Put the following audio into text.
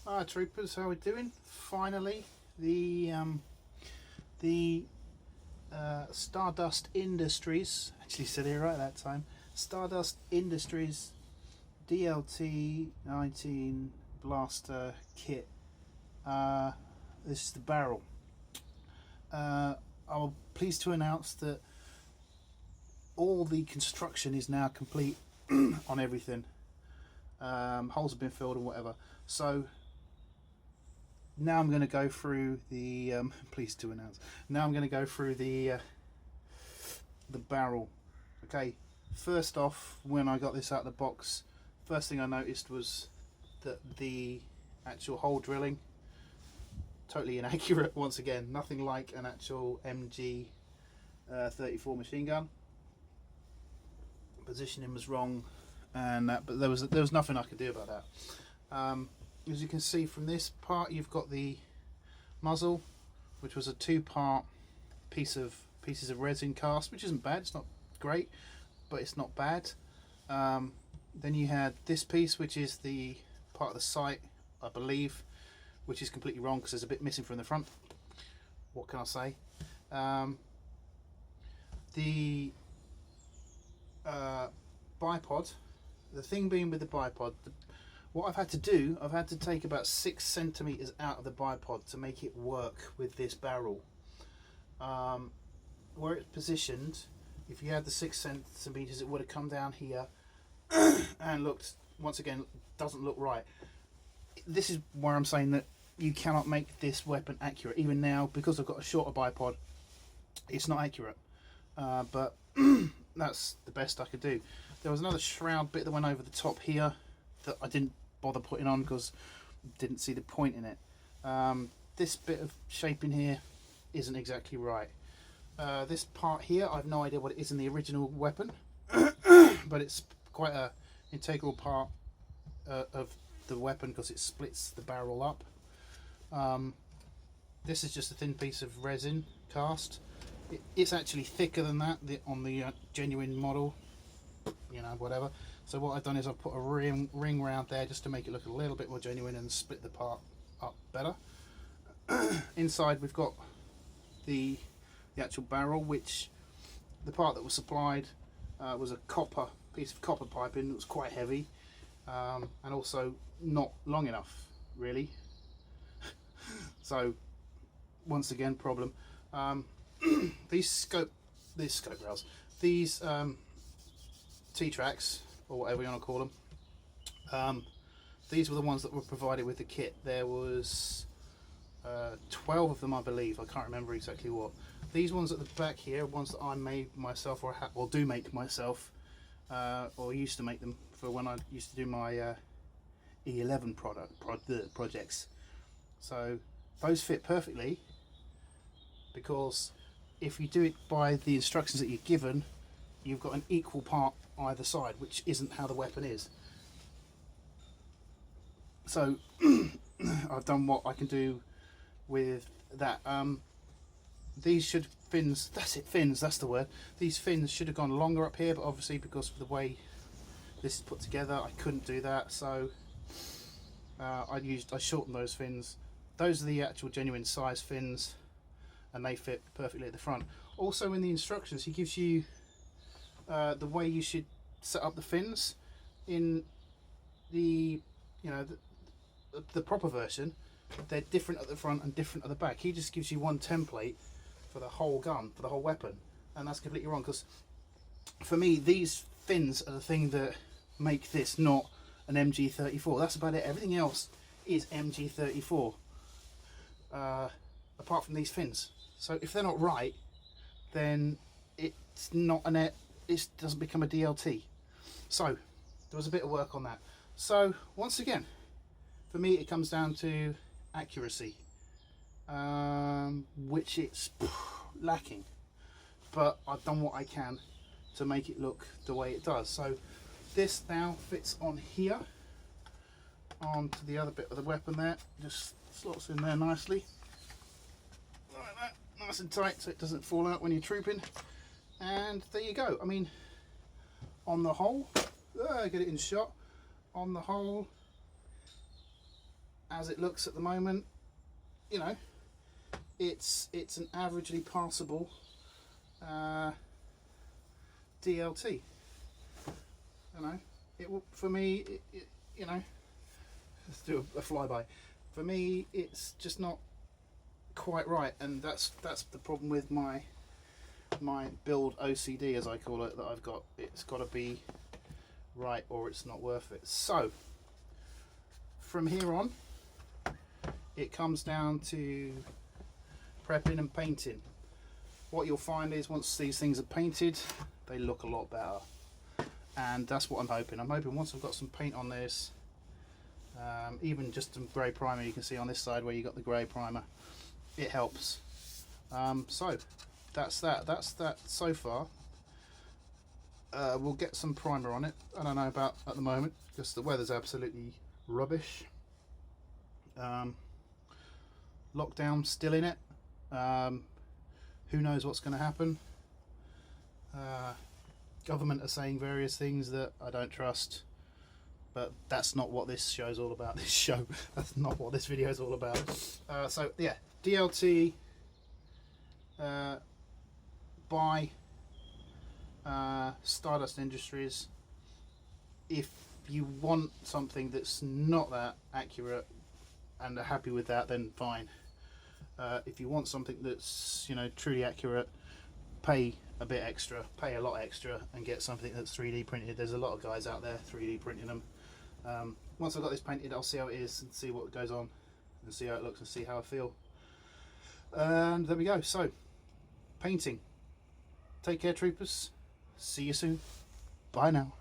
Hi troopers, how we doing? Finally, the Stardust Industries, actually said it right that time, Stardust Industries DLT-19 blaster kit. This is the barrel. I'm pleased to announce that all the construction is now complete on everything. Holes have been filled and whatever. So now I'm going to go through the pleased to announce. Now I'm going to go through the barrel. Okay, first off, when I got this out of the box, first thing I noticed was that the actual hole drilling totally inaccurate. Once again, nothing like an actual MG 34 machine gun. Positioning was wrong, and but there was nothing I could do about that. As you can see from this part, you've got the muzzle, which was a two-part pieces of resin cast, which isn't bad. It's not great, but it's not bad. Then you had this piece, which is the part of the sight, I believe, which is completely wrong because there's a bit missing from the front. What can I say? The bipod, the thing being with the bipod, what I've had to do, I've had to take about 6 centimeters out of the bipod to make it work with this barrel. Where it's positioned, if you had the 6 centimeters, it would have come down here and looked, once again, doesn't look right. This is where I'm saying that you cannot make this weapon accurate. Even now, because I've got a shorter bipod, it's not accurate. But that's the best I could do. There was another shroud bit that went over the top here that I didn't bother putting on because I didn't see the point in it. This bit of shaping here isn't exactly right. This part here, I've no idea what it is in the original weapon, but it's quite a integral part of the weapon because it splits the barrel up. This is just a thin piece of resin cast. It's actually thicker than that on the genuine model, you know, whatever. So what I've done is I've put a ring round there just to make it look a little bit more genuine and split the part up better. Inside we've got the actual barrel, which the part that was supplied was a piece of copper piping that was quite heavy, and also not long enough really. So once again, problem. These scope rails, these T-tracks, or whatever you want to call them, these were the ones that were provided with the kit. There was 12 of them, I believe. I can't remember exactly what. These ones at the back here are ones that I made myself, or do make myself, or used to make them for when I used to do my E11 projects. So those fit perfectly, because if you do it by the instructions that you're given, you've got an equal part either side, which isn't how the weapon is. So I've done what I can do with that. These fins, that's the word. These fins should have gone longer up here, but obviously because of the way this is put together, I couldn't do that. So I shortened those fins. Those are the actual genuine size fins, and they fit perfectly at the front. Also in the instructions, he gives you the way you should set up the fins. In the the proper version, they're different at the front and different at the back. He just gives you one template for the whole gun, for the whole weapon, and that's completely wrong, because for me these fins are the thing that make this not an MG34. That's about it. Everything else is MG34 apart from these fins. So if they're not right, then it's not it doesn't become a DLT. So there was a bit of work on that. So once again, for me it comes down to accuracy, which it's lacking, but I've done what I can to make it look the way it does. So this now fits on here, onto the other bit of the weapon there, just slots in there nicely like that, nice and tight, so it doesn't fall out when you're trooping. And there you go. I mean, on the whole, get it in shot. On the whole, as it looks at the moment, you know, it's an averagely passable DLT. You know, it will, for me, you know, let's do a flyby. For me, it's just not quite right, and that's the problem with my build OCD, as I call it, that I've got. It's got to be right or it's not worth it. So from here on, it comes down to prepping and painting. What you'll find is once these things are painted, they look a lot better, and that's what I'm hoping. I'm hoping once I've got some paint on this, even just some grey primer, you can see on this side where you got the grey primer, it helps. So that's that so far. We'll get some primer on it. I don't know about at the moment because the weather's absolutely rubbish. Lockdown still in it. Who knows what's going to happen? Government are saying various things that I don't trust, but that's not what this show's all about. That's not what this video is all about. So yeah, DLT by Stardust Industries. If you want something that's not that accurate and are happy with that, then fine. If you want something that's, you know, truly accurate, pay a bit extra, pay a lot extra, and get something that's 3D printed. There's a lot of guys out there 3D printing them. Once I've got this painted, I'll see how it is and see what goes on and see how it looks and see how I feel. And there we go. So, painting. Take care, troopers. See you soon. Bye now.